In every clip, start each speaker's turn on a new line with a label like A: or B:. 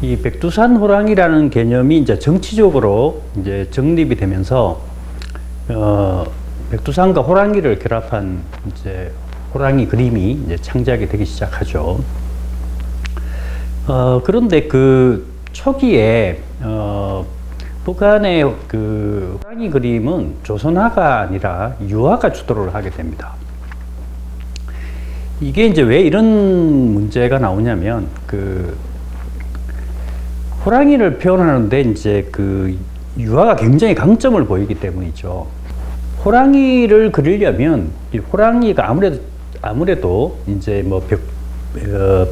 A: 이 백두산 호랑이라는 개념이 이제 정치적으로 이제 정립이 되면서 백두산과 호랑이를 결합한 이제 호랑이 그림이 이제 창작이 되기 시작하죠. 그런데 그 초기에 북한의 그 호랑이 그림은 조선화가 아니라 유화가 주도를 하게 됩니다. 이게 이제 왜 이런 문제가 나오냐면 그 호랑이를 표현하는데 이제 그 유화가 굉장히 강점을 보이기 때문이죠. 호랑이를 그리려면 이 호랑이가 아무래도 이제 뭐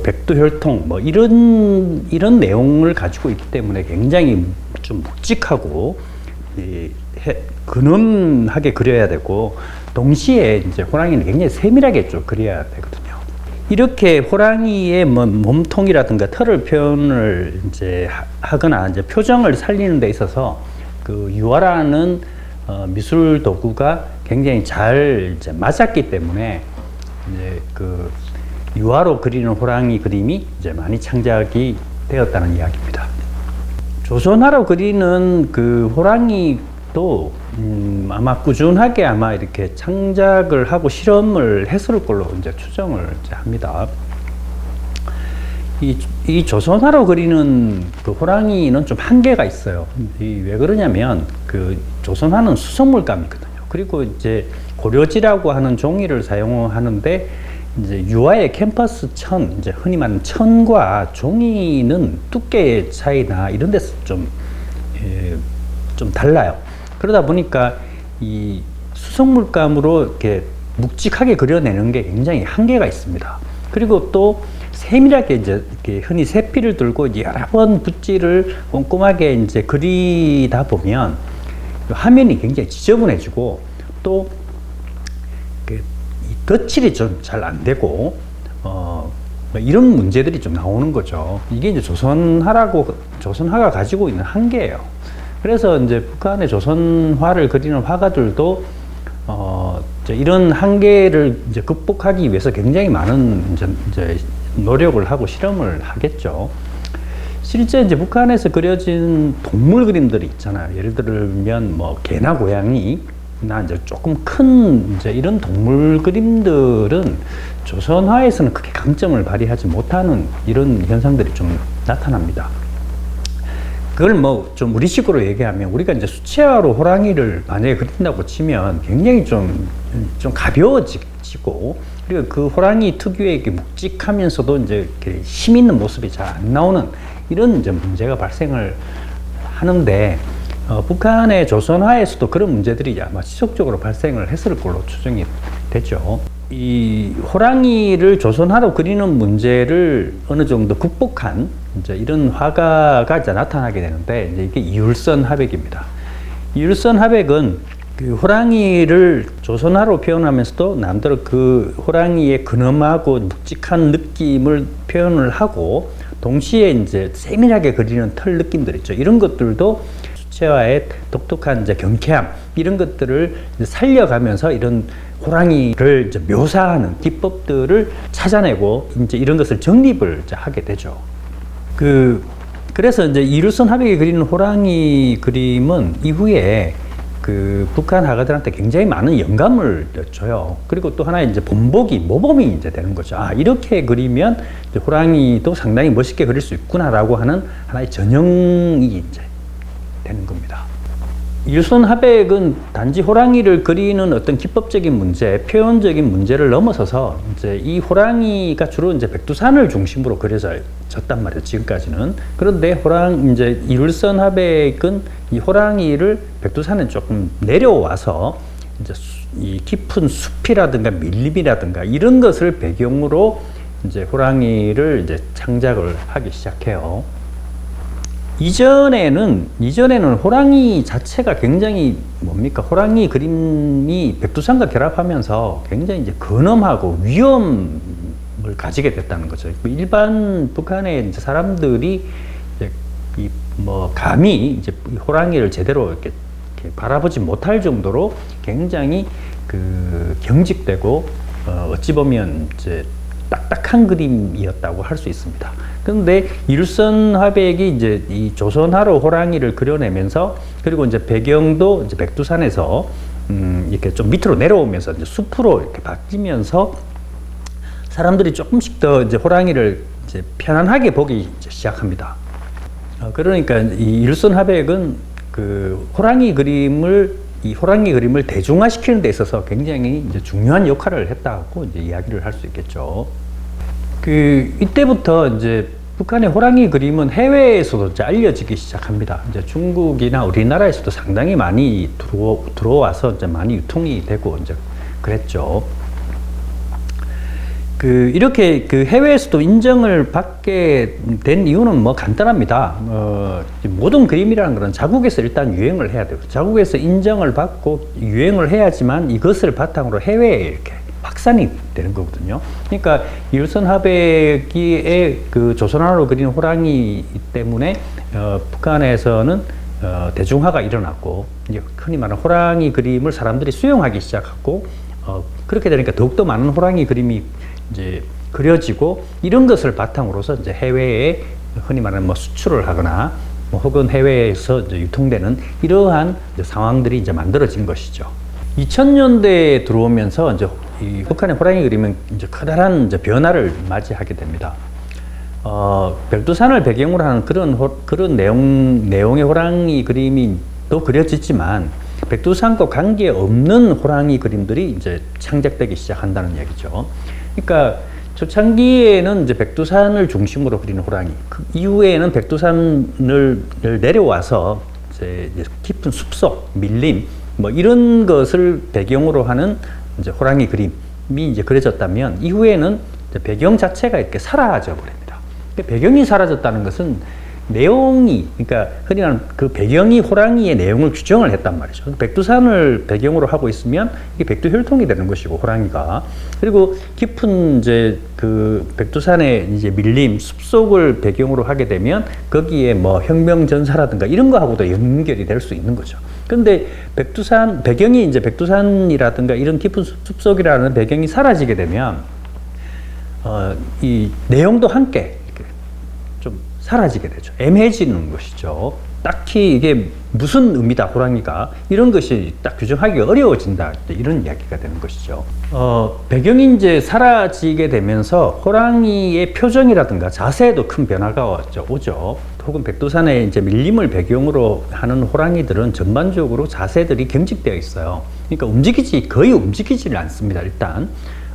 A: 백두혈통 뭐 이런 내용을 가지고 있기 때문에 굉장히 좀 묵직하고 근엄하게 그려야 되고, 동시에 이제 호랑이는 굉장히 세밀하게 좀 그려야 되거든요. 이렇게 호랑이의 뭐 몸통이라든가 털을 표현을 이제 하거나 이제 표정을 살리는 데 있어서 그 유화라는 미술 도구가 굉장히 잘 이제 맞았기 때문에 이제 그 유화로 그리는 호랑이 그림이 이제 많이 창작이 되었다는 이야기입니다. 조선화로 그리는 그 호랑이도 아마 꾸준하게 아마 이렇게 창작을 하고 실험을 했을 걸로 이제 추정을 이제 합니다. 이 조선화로 그리는 그 호랑이는 좀 한계가 있어요. 왜 그러냐면 그 조선화는 수성물감이거든요. 그리고 이제 고려지라고 하는 종이를 사용하는데 이제 유화의 캠퍼스 천, 이제 흔히 말하는 천과 종이는 두께의 차이나 이런 데서 좀 달라요. 그러다 보니까 이 수성물감으로 이렇게 묵직하게 그려내는 게 굉장히 한계가 있습니다. 그리고 또 세밀하게 이제 이렇게 흔히 세필을 들고 여러 번 붓질을 꼼꼼하게 이제 그리다 보면 화면이 굉장히 지저분해지고 또 덧칠이 좀 잘 안 되고 이런 문제들이 좀 나오는 거죠. 이게 이제 조선화가 가지고 있는 한계예요. 그래서 이제 북한의 조선화를 그리는 화가들도 이런 한계를 이제 극복하기 위해서 굉장히 많은 이제 노력을 하고 실험을 하겠죠. 실제 이제 북한에서 그려진 동물 그림들이 있잖아요. 예를 들면 뭐 개나 고양이 나 이제 조금 큰 이제 이런 동물 그림들은 조선화에서는 크게 강점을 발휘하지 못하는 이런 현상들이 좀 나타납니다. 그걸 뭐 좀 우리식으로 얘기하면, 우리가 이제 수채화로 호랑이를 만약에 그린다고 치면 굉장히 좀 가벼워지고, 그리고 그 호랑이 특유의 이렇게 묵직하면서도 이제 이렇게 힘 있는 모습이 잘 안 나오는 이런 이제 문제가 발생을 하는데, 북한의 조선화에서도 그런 문제들이 아마 지속적으로 발생을 했을 걸로 추정이 되죠. 이 호랑이를 조선화로 그리는 문제를 어느 정도 극복한 이제 이런 화가가 이제 나타나게 되는데, 이제 이게 이율선 화백입니다. 이율선 화백은 그 호랑이를 조선화로 표현하면서도 남대로 그 호랑이의 근엄하고 묵직한 느낌을 표현을 하고, 동시에 이제 세밀하게 그리는 털 느낌들 있죠. 이런 것들도 수채화의 독특한 이제 경쾌함, 이런 것들을 살려가면서 이런 호랑이를 이제 묘사하는 기법들을 찾아내고 이제 이런 것을 정립을 이제 하게 되죠. 그래서 이제 이율선 화백이 그리는 호랑이 그림은 이후에 그 북한 화가들한테 굉장히 많은 영감을 줘요. 그리고 또 하나의 이제 모범이 이제 되는 거죠. 아, 이렇게 그리면 이제 호랑이도 상당히 멋있게 그릴 수 있구나라고 하는 하나의 전형이 이제 되는 겁니다. 이율선 화백은 단지 호랑이를 그리는 어떤 기법적인 문제, 표현적인 문제를 넘어서서 이제 이 호랑이가 주로 이제 백두산을 중심으로 그려졌단 말이에요, 지금까지는. 그런데 이제 이율선 화백은 이 호랑이를 백두산에 조금 내려와서 이제 이 깊은 숲이라든가 밀림이라든가 이런 것을 배경으로 이제 호랑이를 이제 창작을 하기 시작해요. 이전에는 호랑이 자체가 굉장히 호랑이 그림이 백두산과 결합하면서 굉장히 이제 근엄하고 위험을 가지게 됐다는 거죠. 일반 북한의 이제 사람들이 이제 감히 이제 호랑이를 제대로 이렇게 바라보지 못할 정도로 굉장히 그 경직되고 어찌 보면 이제 딱딱한 그림이었다고 할 수 있습니다. 그런데 일선 화백이 이제 이 조선화로 호랑이를 그려내면서 그리고 이제 배경도 이제 백두산에서 이렇게 좀 밑으로 내려오면서 이제 숲으로 이렇게 바뀌면서 사람들이 조금씩 더 이제 호랑이를 이제 편안하게 보기 이제 시작합니다. 그러니까 이 일선 화백은 그 호랑이 그림을 대중화시키는 데 있어서 굉장히 이제 중요한 역할을 했다고 이제 이야기를 할 수 있겠죠. 이때부터 이제 북한의 호랑이 그림은 해외에서도 이제 알려지기 시작합니다. 이제 중국이나 우리나라에서도 상당히 많이 들어와서 이제 많이 유통이 되고 이제 그랬죠. 이렇게 해외에서도 인정을 받게 된 이유는 뭐 간단합니다. 모든 그림이라는 것은 자국에서 일단 유행을 해야 돼요. 자국에서 인정을 받고 유행을 해야지만 이것을 바탕으로 해외에 이렇게 확산이 되는 거거든요. 그러니까 일선 화백의 그 조선화로 그린 호랑이 때문에 북한에서는 대중화가 일어났고 이제 흔히 말하는 호랑이 그림을 사람들이 수용하기 시작하고 그렇게 되니까 더욱더 많은 호랑이 그림이 이제 그려지고 이런 것을 바탕으로서 이제 해외에 흔히 말하는 뭐 수출을 하거나 뭐 혹은 해외에서 이제 유통되는 이러한 이제 상황들이 이제 만들어진 것이죠. 2000년대에 들어오면서 이제 이 북한의 호랑이 그림은 이제 커다란 이제 변화를 맞이하게 됩니다. 백두산을 배경으로 하는 그런 내용의 호랑이 그림이 또 그려지지만 백두산과 관계없는 호랑이 그림들이 이제 창작되기 시작한다는 얘기죠. 그러니까 초창기에는 이제 백두산을 중심으로 그리는 호랑이, 그 이후에는 백두산을 내려와서 이제 깊은 숲속, 밀림, 뭐 이런 것을 배경으로 하는 이제 호랑이 그림이 이제 그려졌다면 이후에는 이제 배경 자체가 이렇게 사라져 버립니다. 배경이 사라졌다는 것은 내용이, 그러니까 흔히 말하는 그 배경이 호랑이의 내용을 규정을 했단 말이죠. 백두산을 배경으로 하고 있으면 이게 백두혈통이 되는 것이고 호랑이가, 그리고 깊은 이제 그 백두산의 이제 밀림 숲속을 배경으로 하게 되면 거기에 뭐 혁명전사라든가 이런 거하고도 연결이 될 수 있는 거죠. 그런데 백두산 배경이 이제 백두산이라든가 이런 깊은 숲속이라는 배경이 사라지게 되면 이 내용도 함께 좀 사라지게 되죠. 애매해지는 것이죠. 딱히 이게 무슨 의미다, 호랑이가. 이런 것이 딱 규정하기가 어려워진다. 이런 이야기가 되는 것이죠. 배경이 이제 사라지게 되면서 호랑이의 표정이라든가 자세에도 큰 변화가 오죠. 혹은 백두산의 이제 밀림을 배경으로 하는 호랑이들은 전반적으로 자세들이 경직되어 있어요. 그러니까 거의 움직이지를 않습니다. 일단,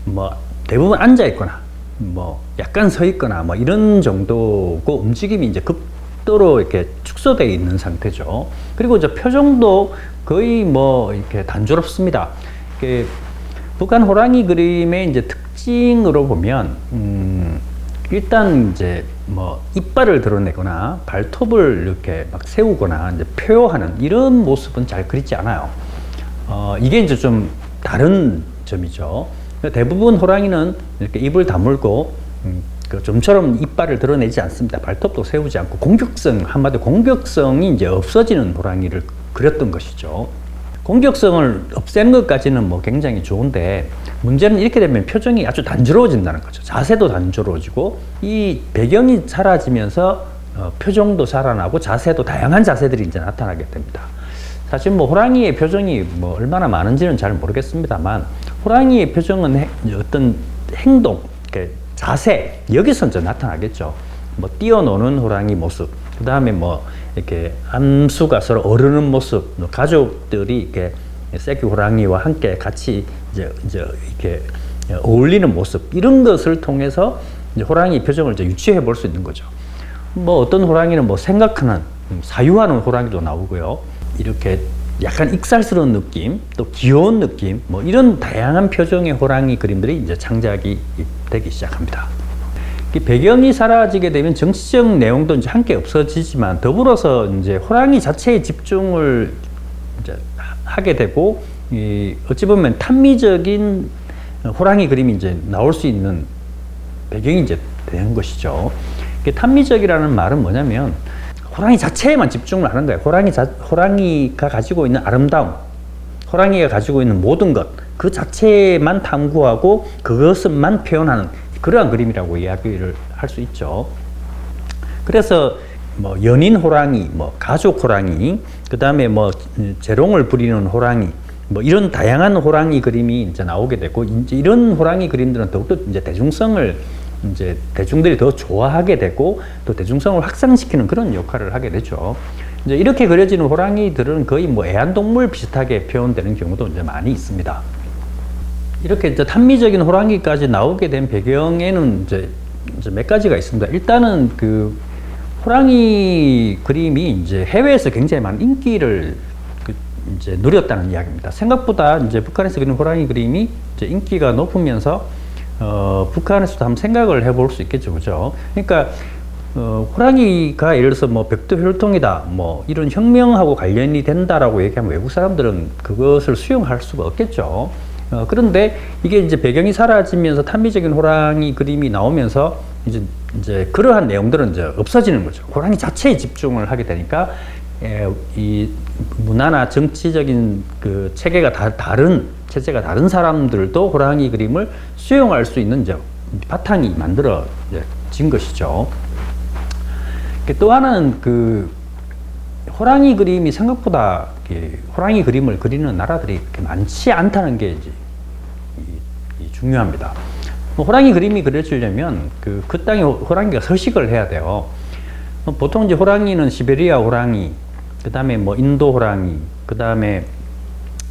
A: 뭐, 대부분 앉아있거나, 뭐 약간 서 있거나 뭐 이런 정도고 움직임이 이제 극도로 이렇게 축소되어 있는 상태죠. 그리고 이제 표정도 거의 뭐 이렇게 단조롭습니다. 북한 호랑이 그림의 이제 특징으로 보면 일단 이제 뭐 이빨을 드러내거나 발톱을 이렇게 막 세우거나 이제 표효하는 이런 모습은 잘 그리지 않아요. 이게 이제 좀 다른 점이죠. 대부분 호랑이는 이렇게 입을 다물고 좀처럼 이빨을 드러내지 않습니다. 발톱도 세우지 않고 한마디로 공격성이 이제 없어지는 호랑이를 그렸던 것이죠. 공격성을 없애는 것까지는 뭐 굉장히 좋은데 문제는 이렇게 되면 표정이 아주 단조로워진다는 거죠. 자세도 단조로워지고 이 배경이 사라지면서 표정도 살아나고 자세도 다양한 자세들이 이제 나타나게 됩니다. 사실 뭐 호랑이의 표정이 뭐 얼마나 많은지는 잘 모르겠습니다만 호랑이의 표정은 어떤 행동, 자세, 여기서 이제 나타나겠죠. 뭐 뛰어노는 호랑이 모습, 그 다음에 뭐 이렇게 암수가 서로 어르는 모습, 가족들이 이렇게 새끼 호랑이와 함께 같이 이제 이렇게 어울리는 모습, 이런 것을 통해서 이제 호랑이 표정을 이제 유추해 볼 수 있는 거죠. 뭐 어떤 호랑이는 뭐 생각하는, 사유하는 호랑이도 나오고요. 이렇게 약간 익살스러운 느낌, 또 귀여운 느낌, 뭐 이런 다양한 표정의 호랑이 그림들이 이제 창작이 되기 시작합니다. 배경이 사라지게 되면 정치적 내용도 이제 함께 없어지지만 더불어서 이제 호랑이 자체에 집중을 이제 하게 되고, 어찌 보면 탐미적인 호랑이 그림이 이제 나올 수 있는 배경이 이제 되는 것이죠. 탐미적이라는 말은 뭐냐면 호랑이 자체에만 집중을 하는 거예요. 호랑이가 가지고 있는 아름다움, 호랑이가 가지고 있는 모든 것, 그 자체만 탐구하고 그것만 표현하는 그러한 그림이라고 이야기를 할 수 있죠. 그래서 뭐 연인 호랑이, 뭐 가족 호랑이, 그 다음에 뭐 재롱을 부리는 호랑이, 뭐 이런 다양한 호랑이 그림이 이제 나오게 되고, 이제 이런 호랑이 그림들은 더욱더 이제 대중들이 더 좋아하게 되고 또 대중성을 확산시키는 그런 역할을 하게 되죠. 이제 이렇게 그려지는 호랑이들은 거의 뭐 애완동물 비슷하게 표현되는 경우도 이제 많이 있습니다. 이렇게 이제 탄미적인 호랑이까지 나오게 된 배경에는 이제 몇 가지가 있습니다. 일단은 그 호랑이 그림이 이제 해외에서 굉장히 많은 인기를 이제 누렸다는 이야기입니다. 생각보다 이제 북한에서 그리는 호랑이 그림이 이제 인기가 높으면서 북한에서도 한번 생각을 해볼 수 있겠죠, 그죠? 그러니까 호랑이가 예를 들어서 뭐 백두혈통이다, 뭐 이런 혁명하고 관련이 된다라고 얘기하면 외국 사람들은 그것을 수용할 수가 없겠죠. 그런데 이게 이제 배경이 사라지면서 탄미적인 호랑이 그림이 나오면서 이제 그러한 내용들은 이제 없어지는 거죠. 호랑이 자체에 집중을 하게 되니까 이 문화나 정치적인 그 체제가 다른 사람들도 호랑이 그림을 수용할 수 있는 이제 바탕이 만들어진 것이죠. 또 하나는 그 호랑이 그림이 생각보다 호랑이 그림을 그리는 나라들이 그렇게 많지 않다는 게 이제 중요합니다. 호랑이 그림이 그려지려면 그 땅에 호랑이가 서식을 해야 돼요. 보통 이제 호랑이는 시베리아 호랑이, 그 다음에 뭐 인도 호랑이, 그 다음에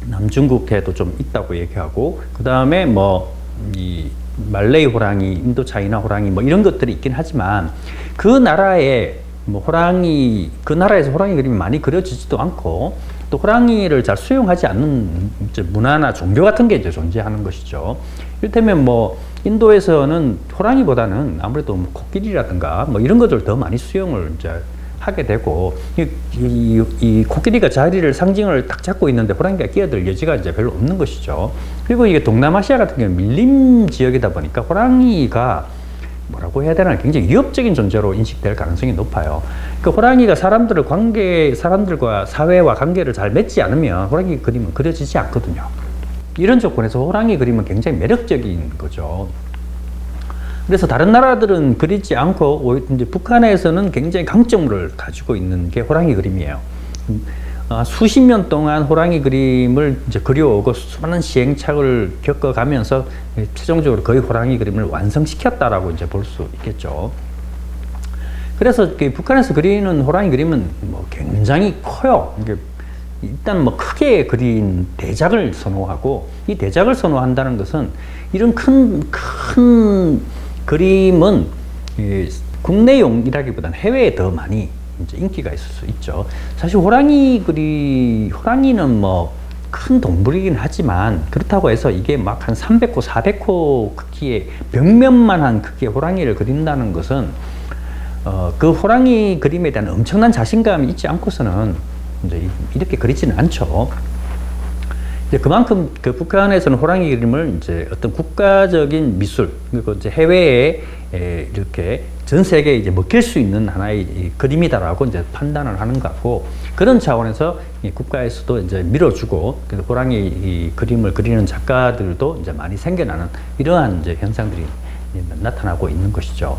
A: 남중국해도 좀 있다고 얘기하고, 그 다음에 뭐 이 말레이 호랑이, 인도 차이나 호랑이 뭐 이런 것들이 있긴 하지만 그 나라에 뭐 그 나라에서 호랑이 그림이 많이 그려지지도 않고 또 호랑이를 잘 수용하지 않는 이제 문화나 종교 같은 게 이제 존재하는 것이죠. 이를테면 뭐 인도에서는 호랑이보다는 아무래도 뭐 코끼리라든가 뭐 이런 것들 더 많이 수용을 이제 하게 되고, 이 코끼리가 자리를 상징을 딱 잡고 있는데 호랑이가 끼어들 여지가 이제 별로 없는 것이죠. 그리고 이게 동남아시아 같은 경우는 밀림 지역이다 보니까 호랑이가 뭐라고 해야 되나 굉장히 위협적인 존재로 인식될 가능성이 높아요. 그 호랑이가 사람들과 사회와 관계를 잘 맺지 않으면 호랑이 그림은 그려지지 않거든요. 이런 조건에서 호랑이 그림은 굉장히 매력적인 거죠. 그래서 다른 나라들은 그리지 않고 이제 북한에서는 굉장히 강점을 가지고 있는 게 호랑이 그림이에요. 수십 년 동안 호랑이 그림을 이제 그려오고 수많은 시행착오를 겪어가면서 최종적으로 거의 호랑이 그림을 완성시켰다라고 이제 볼 수 있겠죠. 그래서 북한에서 그리는 호랑이 그림은 뭐 굉장히 커요. 일단 뭐 크게 그린 대작을 선호하고, 이 대작을 선호한다는 것은 이런 큰 그림은 국내용이라기보다는 해외에 더 많이 이제 인기가 있을 수 있죠. 사실 호랑이는 뭐 큰 동물이긴 하지만 그렇다고 해서 이게 막 한 300호, 400호 크기의 벽면만한 크기의 호랑이를 그린다는 것은 그 호랑이 그림에 대한 엄청난 자신감이 있지 않고서는 이제 이렇게 그리지는 않죠. 이제 그만큼 그 북한에서는 호랑이 그림을 이제 어떤 국가적인 미술, 그리고 이제 해외에 이렇게 전 세계에 이제 먹힐 수 있는 하나의 그림이다라고 이제 판단을 하는 것 같고, 그런 차원에서 국가에서도 이제 밀어주고, 그래서 호랑이 그림을 그리는 작가들도 이제 많이 생겨나는 이러한 이제 현상들이 나타나고 있는 것이죠.